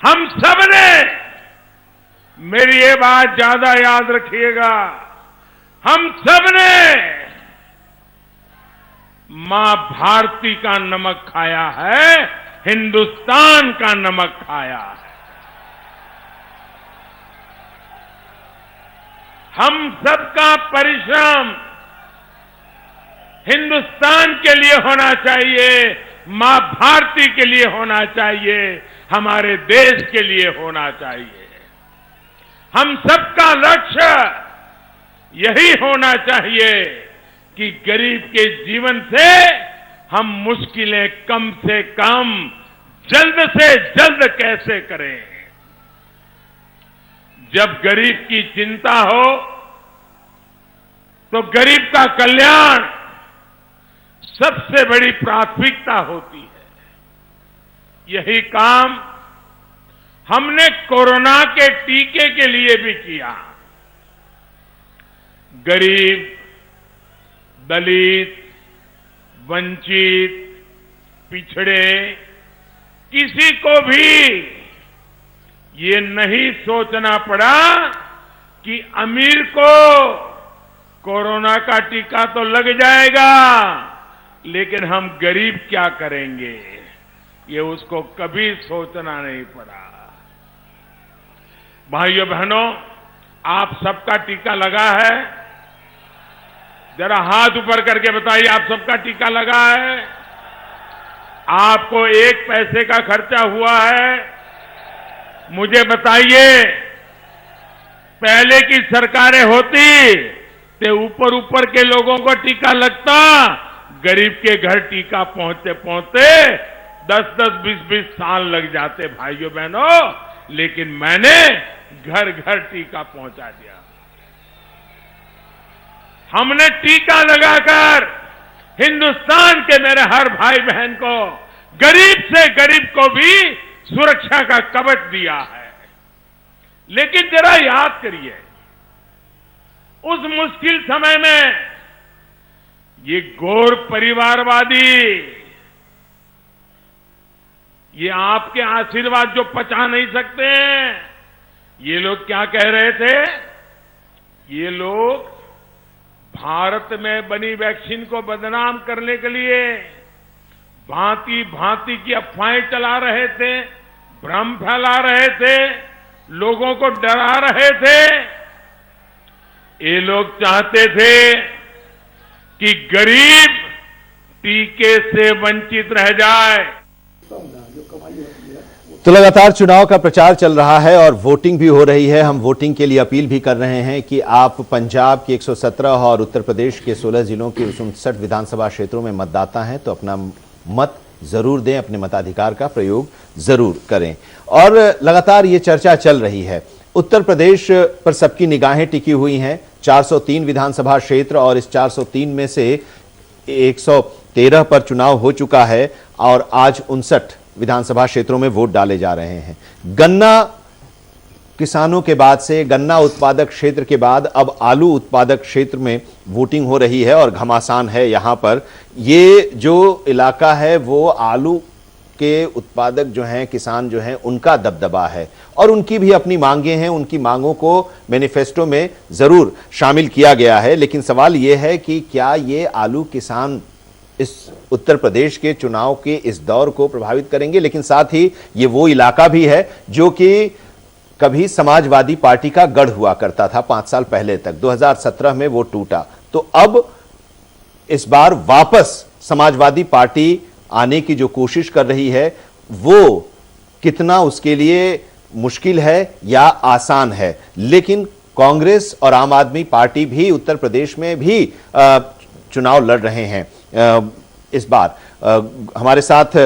हम सब ने, मेरी ये बात ज्यादा याद रखिएगा, हम सब ने मां भारती का नमक खाया है, हिंदुस्तान का नमक खाया है। हम सबका परिश्रम हिंदुस्तान के लिए होना चाहिए, मां भारती के लिए होना चाहिए, हमारे देश के लिए होना चाहिए। हम सबका लक्ष्य यही होना चाहिए कि गरीब के जीवन से हम मुश्किलें कम से कम, जल्द से जल्द कैसे करें। जब गरीब की चिंता हो तो गरीब का कल्याण सबसे बड़ी प्राथमिकता होती है। यही काम हमने कोरोना के टीके के लिए भी किया। गरीब, दलित, वंचित, पिछड़े, किसी को भी ये नहीं सोचना पड़ा कि अमीर को कोरोना का टीका तो लग जाएगा, लेकिन हम गरीब क्या करेंगे, ये उसको कभी सोचना नहीं पड़ा। भाइयों बहनों, आप सबका टीका लगा है? जरा हाथ ऊपर करके बताइए, आप सबका टीका लगा है? आपको एक पैसे का खर्चा हुआ है? मुझे बताइए, पहले की सरकारें होती तो ऊपर ऊपर के लोगों को टीका लगता, गरीब के घर टीका पहुंचते पहुंचते 10-10, 20-20 साल लग जाते भाइयों बहनों, लेकिन मैंने घर घर टीका पहुंचा दिया। हमने टीका लगाकर हिंदुस्तान के मेरे हर भाई बहन को, गरीब से गरीब को भी सुरक्षा का कवच दिया है। लेकिन जरा याद करिए, उस मुश्किल समय में ये घोर परिवारवादी, ये आपके आशीर्वाद जो पचा नहीं सकते हैं, ये लोग क्या कह रहे थे? ये लोग भारत में बनी वैक्सीन को बदनाम करने के लिए भांति भांति की अफवाहें चला रहे थे, भ्रम फैला रहे थे, लोगों को डरा रहे थे। ये लोग चाहते थे कि गरीब टीके से वंचित रह जाए। तो लगातार चुनाव का प्रचार चल रहा है और वोटिंग भी हो रही है। हम वोटिंग के लिए अपील भी कर रहे हैं कि आप पंजाब के 117 और उत्तर प्रदेश के 16 जिलों के 59 विधानसभा क्षेत्रों में मतदाता हैं, तो अपना मत जरूर दें, अपने मताधिकार का प्रयोग जरूर करें। और लगातार ये चर्चा चल रही है, उत्तर प्रदेश पर सबकी निगाहें टिकी हुई हैं। 403 विधानसभा क्षेत्र और इस 403 में से 13 पर चुनाव हो चुका है और आज 59 विधानसभा क्षेत्रों में वोट डाले जा रहे हैं। गन्ना किसानों के बाद से, गन्ना उत्पादक क्षेत्र के बाद अब आलू उत्पादक क्षेत्र में वोटिंग हो रही है और घमासान है यहां पर। ये जो इलाका है वो आलू के उत्पादक जो हैं, किसान जो हैं, उनका दबदबा है और उनकी भी अपनी मांगें हैं। उनकी मांगों को मैनिफेस्टो में जरूर शामिल किया गया है, लेकिन सवाल यह है कि क्या ये आलू किसान इस उत्तर प्रदेश के चुनाव के इस दौर को प्रभावित करेंगे। लेकिन साथ ही ये वो इलाका भी है जो कि कभी समाजवादी पार्टी का गढ़ हुआ करता था 5 साल पहले तक। 2017 में वो टूटा, तो अब इस बार वापस समाजवादी पार्टी आने की जो कोशिश कर रही है वो कितना उसके लिए मुश्किल है या आसान है। लेकिन कांग्रेस और आम आदमी पार्टी भी उत्तर प्रदेश में भी चुनाव लड़ रहे हैं। इस बार हमारे साथ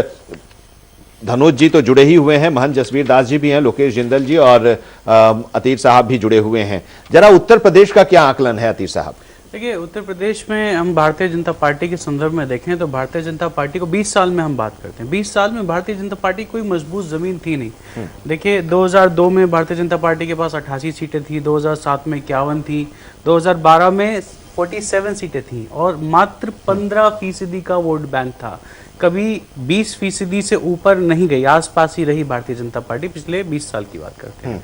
धनोज जी तो जुड़े ही हुए हैं, महंत जसवीर दास जी भी हैं, लोकेश जिंदल जी और अतीर साहब भी जुड़े हुए हैं। जरा उत्तर प्रदेश का क्या आकलन है अतीर साहब? देखिए, उत्तर प्रदेश में हम भारतीय जनता पार्टी के संदर्भ में देखें तो भारतीय जनता पार्टी को 20 साल में हम बात करते हैं। 20 साल में भारतीय जनता पार्टी कोई मजबूत जमीन थी नहीं। देखिए, 2002 में भारतीय जनता पार्टी के पास 88 सीटें थी, 2007 में 51 थी, 2012 में 47 सीटें थी और मात्र 15% का वोट बैंक था। कभी 20% से ऊपर नहीं गई, आसपास ही रही भारतीय जनता पार्टी। पिछले 20 साल की बात करते हैं।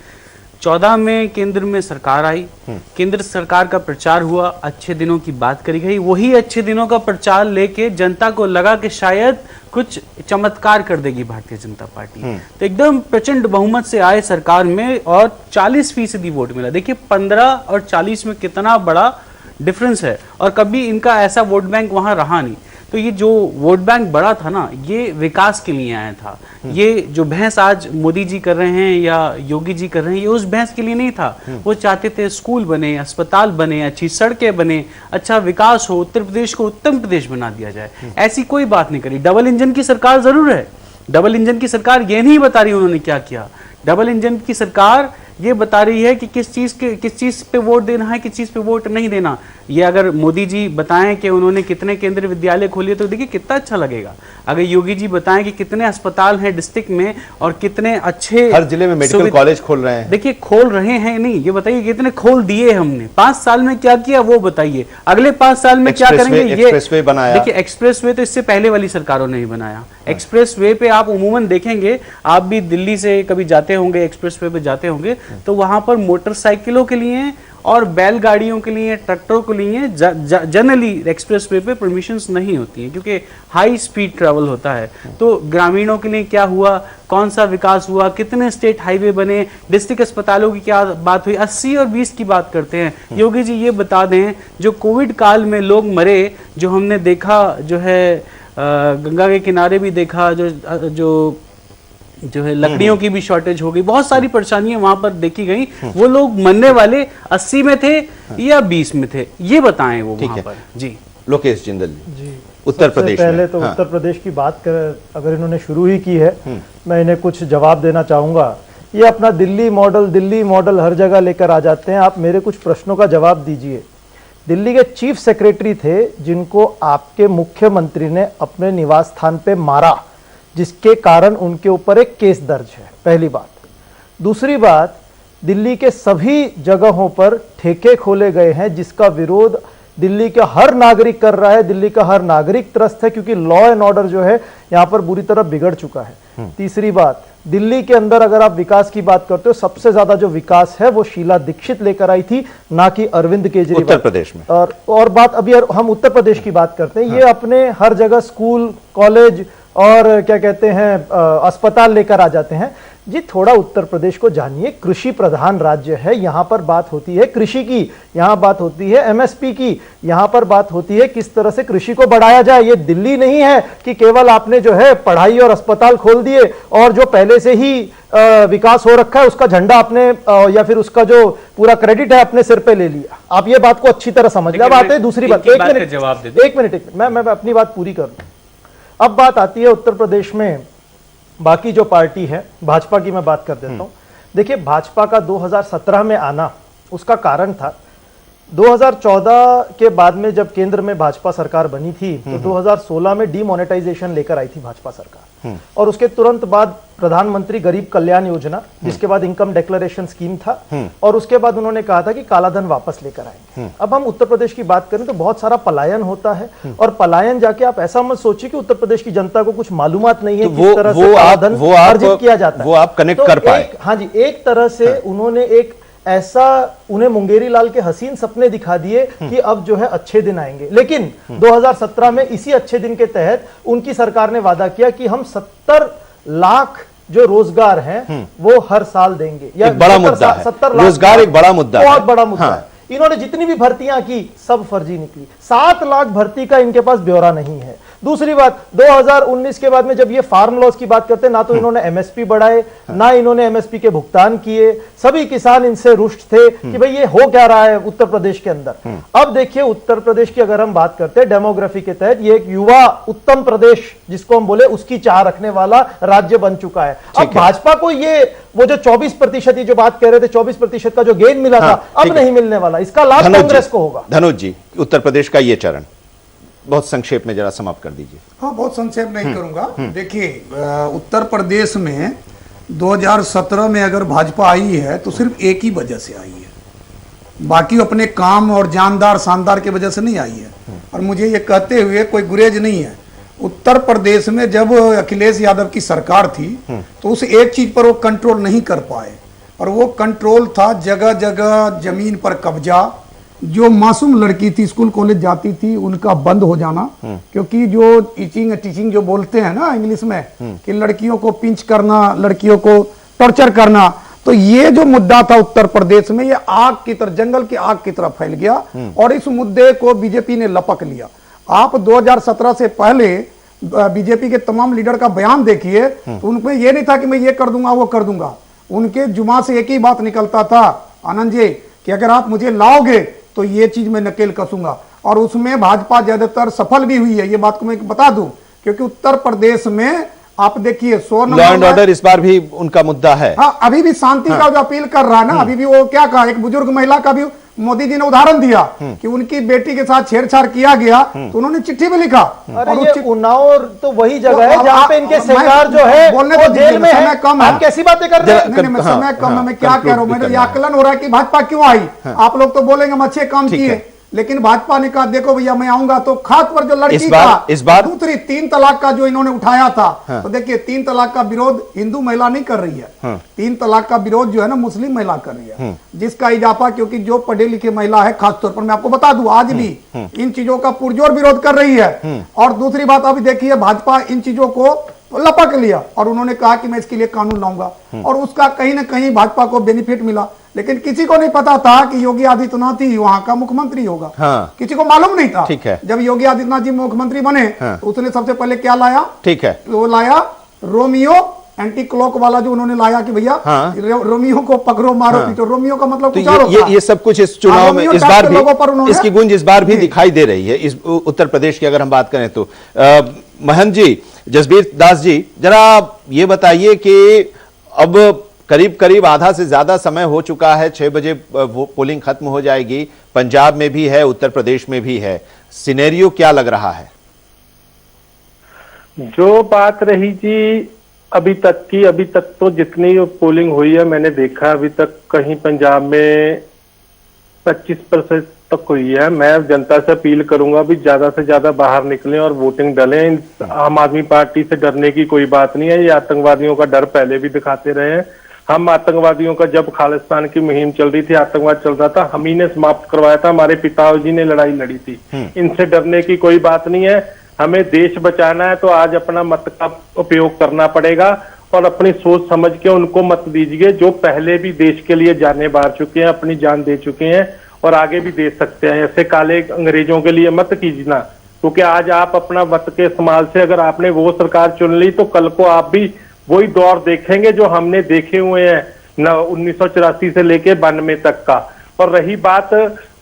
14 में केंद्र में सरकार आई, केंद्र सरकार का प्रचार हुआ, अच्छे दिनों की बात करी गई। वही अच्छे दिनों का प्रचार लेके जनता को लगा कि शायद कुछ चमत्कार कर देगी भारतीय जनता पार्टी, तो एकदम प्रचंड बहुमत से आए सरकार में और 40% वोट मिला। देखिए, 15 और 40 में कितना बड़ा डिफरेंस है और कभी इनका ऐसा वोट बैंक वहां रहा नहीं। तो ये जो वोट बैंक बड़ा था ना, ये विकास के लिए आया था। ये जो बहस आज मोदी जी कर रहे हैं या योगी जी कर रहे हैं, ये उस बहस के लिए नहीं था। वो चाहते थे स्कूल बने, अस्पताल बने, अच्छी सड़कें बने, अच्छा विकास हो, उत्तर प्रदेश को उत्तम प्रदेश बना दिया जाए। ऐसी कोई बात नहीं करी। डबल इंजन की सरकार जरूर है, डबल इंजन की सरकार ये नहीं बता रही उन्होंने क्या किया। डबल इंजन की सरकार ये बता रही है कि किस चीज पे वोट देना है, किस चीज पे वोट नहीं देना। ये अगर मोदी जी बताएं कि उन्होंने कितने केंद्रीय विद्यालय खोले तो देखिए कितना अच्छा लगेगा। अगर योगी जी बताएं कि कितने अस्पताल हैं डिस्ट्रिक्ट में और कितने अच्छे हर जिले में मेडिकल कॉलेज खोल रहे हैं, देखिए खोल रहे हैं नहीं, ये बताइए कितने खोल दिए हमने। 5 साल में क्या किया वो बताइए। अगले 5 साल में क्या करेंगे? ये एक्सप्रेसवे बनाया। देखिए, एक्सप्रेसवे तो इससे पहले वाली सरकारों ने ही बनाया। एक्सप्रेसवे पे आप उमूमन देखेंगे, आप भी दिल्ली से कभी जाते होंगे, एक्सप्रेसवे पे जाते होंगे, तो वहां पर मोटरसाइकिलों के लिए और बैलगाड़ियों के लिए, ट्रैक्टरों के लिए जनरली एक्सप्रेसवे पे परमिशंस नहीं होती हैं क्योंकि हाई स्पीड ट्रैवल होता है। तो ग्रामीणों के लिए क्या हुआ, कौन सा विकास हुआ, कितने स्टेट हाईवे बने, डिस्ट्रिक्ट अस्पतालों की क्या बात हुई, 80 और 20 की बात करते हैं। योगी जी ये बता दें, जो कोविड काल में लोग मरे, जो हमने देखा, जो है गंगा के किनारे भी देखा, जो है लकड़ियों की भी शॉर्टेज हो गई, बहुत सारी परेशानियां वहां पर देखी गई। वो लोग मरने वाले 80 में थे या 20 में थे, ये बताएं वो वहां पर। जी लोकेश जिंदल जी, उत्तर प्रदेश पहले तो उत्तर प्रदेश की बात कर, अगर इन्होंने शुरू ही की है, मैं इन्हें कुछ जवाब देना चाहूंगा। ये अपना दिल्ली मॉडल हर जगह लेकर आ जाते हैं। आप मेरे कुछ प्रश्नों का जवाब दीजिए। दिल्ली के चीफ सेक्रेटरी थे जिनको आपके मुख्यमंत्री ने अपने निवास स्थान पे मारा, जिसके कारण उनके ऊपर एक केस दर्ज है, पहली बात। दूसरी बात, दिल्ली के सभी जगहों पर ठेके खोले गए हैं जिसका विरोध दिल्ली का हर नागरिक कर रहा है। दिल्ली का हर नागरिक त्रस्त है क्योंकि लॉ एंड ऑर्डर जो है यहाँ पर बुरी तरह बिगड़ चुका है। तीसरी बात, दिल्ली के अंदर अगर आप विकास की बात करते हो, सबसे ज्यादा जो विकास है वो शीला दीक्षित लेकर आई थी, ना कि अरविंद केजरीवाल उत्तर प्रदेश में। और बात अभी हम उत्तर प्रदेश की बात करते हैं। ये अपने हर जगह स्कूल, कॉलेज और क्या कहते हैं अस्पताल लेकर आ जाते हैं। जी थोड़ा उत्तर प्रदेश को जानिए, कृषि प्रधान राज्य है। यहाँ पर बात होती है कृषि की, यहाँ बात होती है एमएसपी की, यहाँ पर बात होती है किस तरह से कृषि को बढ़ाया जाए। ये दिल्ली नहीं है कि केवल आपने जो है पढ़ाई और अस्पताल खोल दिए और जो पहले से ही विकास हो रखा है उसका झंडा आपने या फिर उसका जो पूरा क्रेडिट है अपने सिर पे ले लिया। आप ये बात को अच्छी तरह समझ लिया। बात है दूसरी बात, एक मिनट मैं अपनी बात पूरी कर दूं। अब बात आती है उत्तर प्रदेश में बाकी जो पार्टी है, भाजपा की मैं बात कर देता हूं। देखिए, भाजपा का 2017 में आना, उसका कारण था 2014 के बाद में जब केंद्र में भाजपा सरकार बनी थी तो 2016 में डीमोनेटाइजेशन लेकर आई थी भाजपा सरकार, और उसके तुरंत बाद प्रधानमंत्री गरीब कल्याण योजना, जिसके बाद इनकम डिक्लेरेशन स्कीम था, और उसके बाद उन्होंने कहा था कि कालाधन वापस लेकर आएंगे। अब हम उत्तर प्रदेश की बात करें तो बहुत सारा पलायन होता है, और पलायन जाके आप ऐसा मत सोचिए कि उत्तर प्रदेश की जनता को कुछ मालूमात नहीं है तो किस तरह से कालाधन अर्जित किया जाता है, वो आप कनेक्ट कर पाए। हाँ जी, एक तरह से उन्होंने एक ऐसा उन्हें मुंगेरी लाल के हसीन सपने दिखा दिए कि अब जो है अच्छे दिन आएंगे। लेकिन 2017 में इसी अच्छे दिन के तहत उनकी सरकार ने वादा किया कि हम 70 लाख जो रोजगार हैं वो हर साल देंगे। या एक बड़ा मुद्दा है, 70 लाख रोजगार एक बड़ा मुद्दा है, बहुत बड़ा मुद्दा हाँ। है। इन्होंने जितनी भी भर्तियां की सब फर्जी निकली। 7 लाख भर्ती का इनके पास ब्यौरा नहीं है। दूसरी बात, 2019 के बाद में जब ये फार्म लॉस की बात करते हैं, ना तो इन्होंने एमएसपी बढ़ाए, ना इन्होंने एमएसपी के भुगतान किए। सभी किसान इनसे रुष्ट थे कि भाई ये हो क्या रहा है उत्तर प्रदेश के अंदर। अब देखिए उत्तर प्रदेश की अगर हम बात करते हैं डेमोग्राफी के तहत, ये एक युवा उत्तम प्रदेश जिसको हम बोले उसकी चाह रखने वाला राज्य बन चुका है। अब भाजपा को ये वो जो 24% ये जो बात कह रहे थे 24% का जो गेन मिला था, अब नहीं मिलने वाला। इसका लाभ कांग्रेस को होगा। धनुष जी, उत्तर प्रदेश का ये चरण बहुत संक्षेप में जरा समाप्त कर दीजिए। हाँ, बहुत संक्षेप नहीं करूंगा। देखिए, उत्तर प्रदेश में 2017 में अगर भाजपा आई है तो सिर्फ एक ही वजह से आई है, बाकी अपने काम और जानदार शानदार की वजह से नहीं आई है। और मुझे ये कहते हुए कोई गुरेज नहीं है, उत्तर प्रदेश में जब अखिलेश यादव की सरकार थी तो उस एक चीज पर वो कंट्रोल नहीं कर पाए, और वो कंट्रोल था जगह जगह जमीन पर कब्जा। जो मासूम लड़की थी स्कूल कॉलेज जाती थी उनका बंद हो जाना, क्योंकि जो टीचिंग जो बोलते हैं ना इंग्लिश में कि लड़कियों को पिंच करना, लड़कियों को टॉर्चर करना, तो ये जो मुद्दा था उत्तर प्रदेश में, ये आग की तरह, जंगल की आग की तरह फैल गया, और इस मुद्दे को बीजेपी ने लपक लिया। आप 2017 से पहले बीजेपी के तमाम लीडर का बयान देखिए तो उनमें ये नहीं था कि मैं ये कर दूंगा वो कर दूंगा। उनके जुमा से एक ही बात निकलता था, आनंद जी, कि अगर आप मुझे लाओगे तो ये चीज मैं नकेल कसूंगा। और उसमें भाजपा ज्यादातर सफल भी हुई है, ये बात को मैं बता दूं, क्योंकि उत्तर प्रदेश में आप देखिए 100 लॉ एंड ऑर्डर इस बार भी उनका मुद्दा है। हाँ, अभी भी शांति का जो अपील कर रहा है ना, अभी भी वो क्या कहा, एक बुजुर्ग महिला का भी मोदी जी ने उदाहरण दिया कि उनकी बेटी के साथ छेड़छाड़ किया गया तो उन्होंने चिट्ठी में लिखा। अरे ये उन्नाव तो वही जगह है जहाँ पे इनके सरकार जो है बोलने वो तो जेल में है। कम आप कैसी बातें कर रहे हैं? नहीं, समय कम है, मैं क्या कह रहा हूँ, मेरे आकलन हो रहा है कि भाजपा क्यों आई। आप लोग तो बोलेंगे हम अच्छे काम किए, लेकिन भाजपा ने कहा देखो भैया मैं आऊंगा, तो खास पर जो लड़की इस बार दूसरी 3 तलाक का जो इन्होंने उठाया था, तो देखिए 3 तलाक का विरोध हिंदू महिला नहीं कर रही है, 3 तलाक का विरोध जो है ना मुस्लिम महिला कर रही है, जिसका इजाफा, क्योंकि जो पढ़े लिखे महिला है खासतौर पर, मैं आपको बता दूं आज भी इन चीजों का पुरजोर विरोध कर रही है। और दूसरी बात अभी देखिए भाजपा इन चीजों को लपक लिया और उन्होंने कहा कि मैं इसके लिए कानून लाऊंगा, और उसका कहीं ना कहीं भाजपा को बेनिफिट मिला। लेकिन किसी को नहीं पता था कि योगी आदित्यनाथ ही वहां का मुख्यमंत्री होगा। किसी को मालूम नहीं था। ठीक है। जब योगी आदित्यनाथ जी मुख्यमंत्री बने तो उसने सबसे पहले क्या लाया? ठीक है, वो लाया रोमियो एंटी क्लॉक वाला, जो उन्होंने लाया कि भैया रोमियो को पकड़ो मारो पीटो। रोमियो का मतलब कुछ और होता है। ये सब कुछ इस चुनाव में इस बार भी इसकी गूंज इस बार भी दिखाई दे रही है इस उत्तर प्रदेश की अगर हम बात करें तो। महंत जी, जसबीर दास जी, जरा ये बताइए कि अब करीब करीब आधा से ज्यादा समय हो चुका है, 6 बजे पोलिंग खत्म हो जाएगी, पंजाब में भी है, उत्तर प्रदेश में भी है, सिनेरियो क्या लग रहा है? जो बात रही जी अभी तक तो जितनी पोलिंग हुई है मैंने देखा अभी तक कहीं पंजाब में 25% तक हुई है। मैं जनता से अपील करूंगा भी ज्यादा से ज्यादा बाहर निकलें और वोटिंग डालें। आम आदमी पार्टी से डरने की कोई बात नहीं है, ये आतंकवादियों का डर पहले भी दिखाते रहे हैं। हम आतंकवादियों का, जब खालिस्तान की मुहिम चल रही थी, आतंकवाद चल रहा था, हम ही ने समाप्त करवाया था, हमारे पिताजी ने लड़ाई लड़ी थी। इनसे डरने की कोई बात नहीं है। हमें देश बचाना है तो आज अपना मत का उपयोग करना पड़ेगा और अपनी सोच समझ के उनको मत दीजिए जो पहले भी देश के लिए जाने बार चुके हैं, अपनी जान दे चुके हैं और आगे भी दे सकते हैं। ऐसे काले अंग्रेजों के लिए मत कीजिए ना, क्योंकि आज आप अपना मत के इस्तेमाल से अगर आपने वो सरकार चुन ली तो कल को आप भी वही दौर देखेंगे जो हमने देखे हुए हैं 1984 से लेके 92 तक का। और रही बात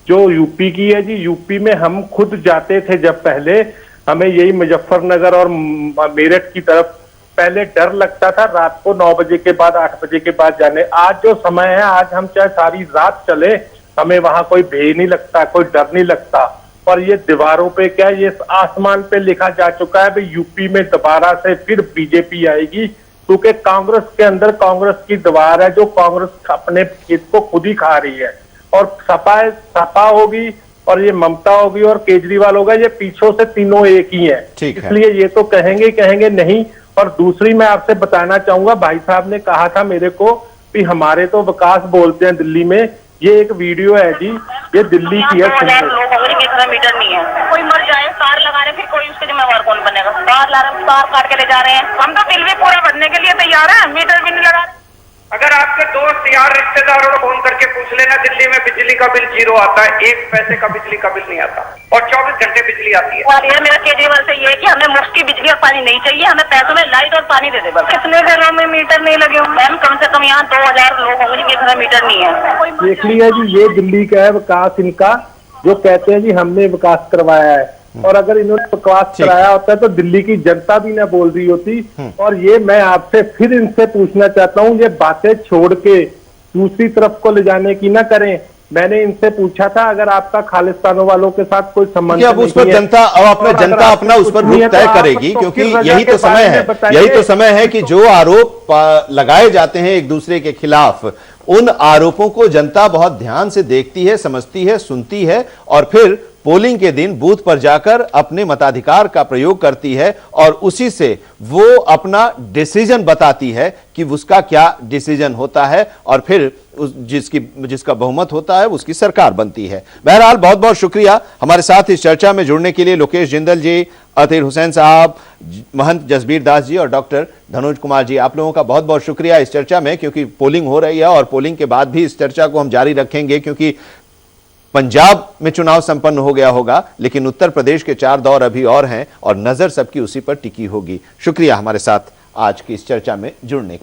जो यूपी की है जी, यूपी में हम खुद जाते थे जब पहले, हमें यही मुजफ्फरनगर और मेरठ की तरफ पहले डर लगता था रात को 9 बजे के बाद 8 बजे के बाद जाने। आज जो समय है, आज हम चाहे सारी रात चले हमें वहां कोई भय नहीं लगता, कोई डर नहीं लगता। और ये दीवारों पे क्या, ये आसमान पे लिखा जा चुका है भाई यूपी में दोबारा से फिर बीजेपी आएगी, क्योंकि कांग्रेस के अंदर कांग्रेस की दीवार है जो कांग्रेस अपने खेत को खुद ही खा रही है। और सपा होगी और ये ममता होगी और केजरीवाल होगा, ये पीछों से तीनों एक ही है। इसलिए ये तो कहेंगे नहीं। और दूसरी मैं आपसे बताना चाहूंगा, भाई साहब ने कहा था मेरे को कि हमारे तो विकास बोलते हैं दिल्ली में, ये एक वीडियो है जी, ये दिल्ली की है। मीटर नहीं है, कोई मर जाए तार लगा रहे, फिर कोई उसके जिम्मेवार कौन बनेगा? तार काट के ले जा रहे हैं, हम तो बिल भी पूरा भरने के लिए तैयार है, मीटर भी नहीं लगा रहे। अगर आपके दोस्त यार रिश्तेदारों को फोन करके पूछ लेना, दिल्ली में बिजली का बिल 0 आता है, 1 पैसे का बिजली का बिल नहीं आता और 24 घंटे बिजली आती है। मेरा केजरीवाल से ये है कि हमें मुफ्त की बिजली और पानी नहीं चाहिए, हमें पैसों में लाइट और पानी दे दे बस। कितने घरों में मीटर नहीं लगे हुए मैम? कम से कम यहाँ 2000 लोग होंगे जिनके घर में मीटर नहीं है। देख लिया जी, ये दिल्ली का है विकास इनका, जो कहते हैं जी हमने विकास करवाया है। और अगर इन्होंने विकास कराया होता है तो दिल्ली की जनता भी ना बोल रही होती। और ये मैं आपसे फिर इनसे पूछना चाहता हूँ, ये बातें छोड़ के दूसरी तरफ को ले जाने की ना करें। मैंने इनसे पूछा था अगर आपका खालिस्तानों वालों के साथ कोई संबंध अब उस पर जनता अपना उस पर रुख तय करेगी, क्योंकि यही तो समय है कि जो आरोप लगाए जाते हैं एक दूसरे के खिलाफ, उन आरोपों को जनता बहुत ध्यान से देखती है, समझती है, सुनती है और फिर पोलिंग के दिन बूथ पर जाकर अपने मताधिकार का प्रयोग करती है और उसी से वो अपना डिसीजन बताती है कि उसका क्या डिसीजन होता है और फिर जिसका बहुमत होता है उसकी सरकार बनती है। बहरहाल बहुत बहुत शुक्रिया हमारे साथ इस चर्चा में जुड़ने के लिए लोकेश जिंदल जी, अतीर हुसैन साहब, महंत जसबीर दास जी और डॉक्टर धनोज कुमार जी। आप लोगों का बहुत बहुत शुक्रिया इस चर्चा में, क्योंकि पोलिंग हो रही है और पोलिंग के बाद भी इस चर्चा को हम जारी रखेंगे, क्योंकि पंजाब में चुनाव संपन्न हो गया होगा लेकिन उत्तर प्रदेश के 4 दौर अभी और हैं और नजर सबकी उसी पर टिकी होगी। शुक्रिया हमारे साथ आज की इस चर्चा में जुड़ने के लिए।